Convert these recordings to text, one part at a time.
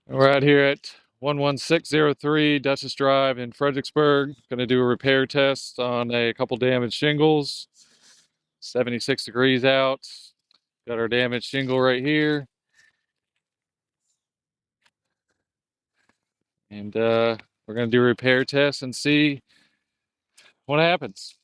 We're out here at 11603 Dutchess Drive in Fredericksburg. Going to do a repair test on a couple damaged shingles. 76 degrees out. Got our damaged shingle right here. And we're going to do a repair test and see what happens.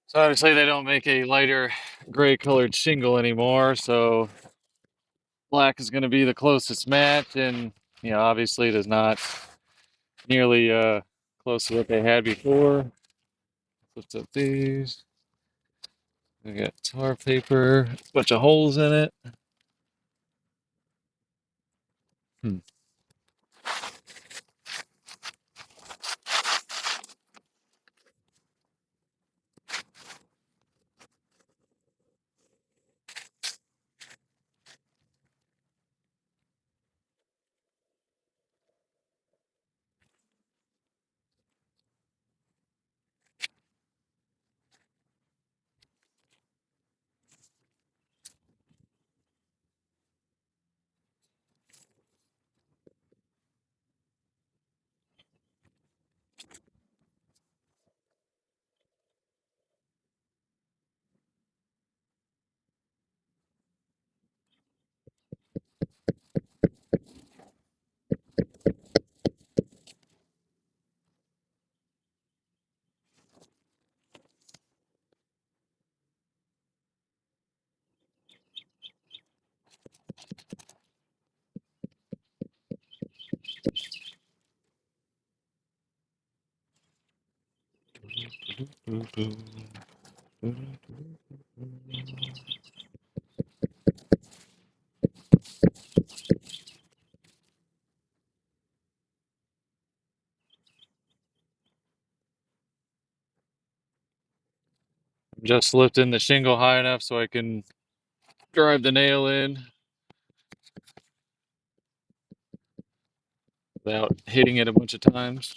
So obviously they don't make a lighter gray colored shingle anymore, so black is going to be the closest match, and obviously it is not nearly close to what they had before. Lift up these. We got tar paper, a bunch of holes in it. Hmm. Just lifting the shingle high enough so I can drive the nail in without hitting it a bunch of times.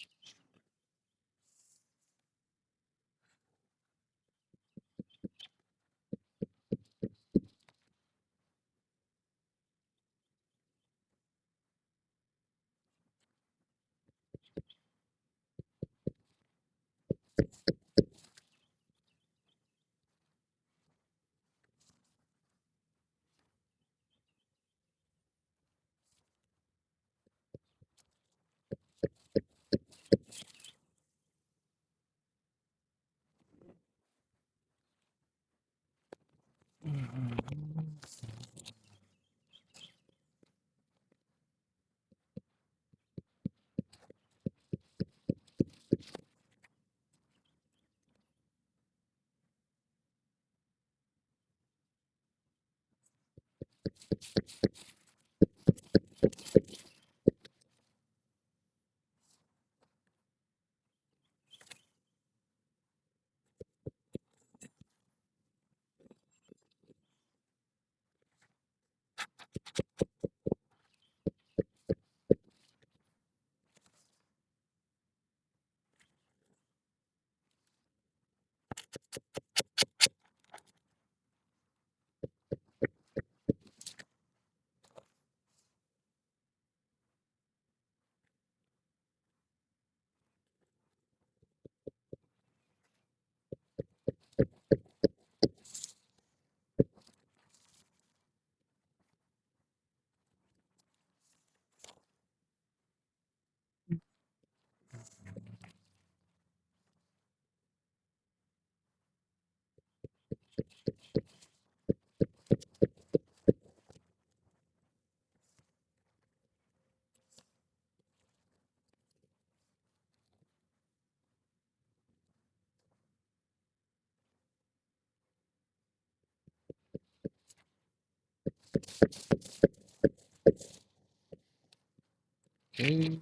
Okay.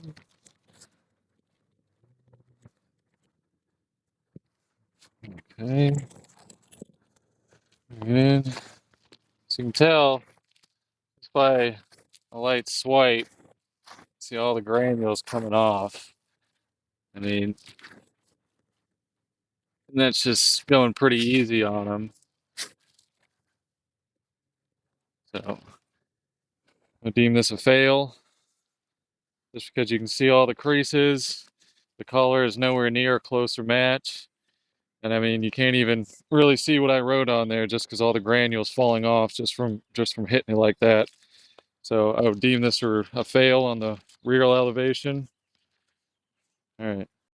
Okay. And as you can tell, just by a light swipe, see all the granules coming off. I mean, and that's just going pretty easy on them. So I deem this a fail, just because you can see all the creases. The color is nowhere near a closer match. And I mean, you can't even really see what I wrote on there just because all the granules falling off just from hitting it like that. So I would deem this a fail on the rear elevation. All right.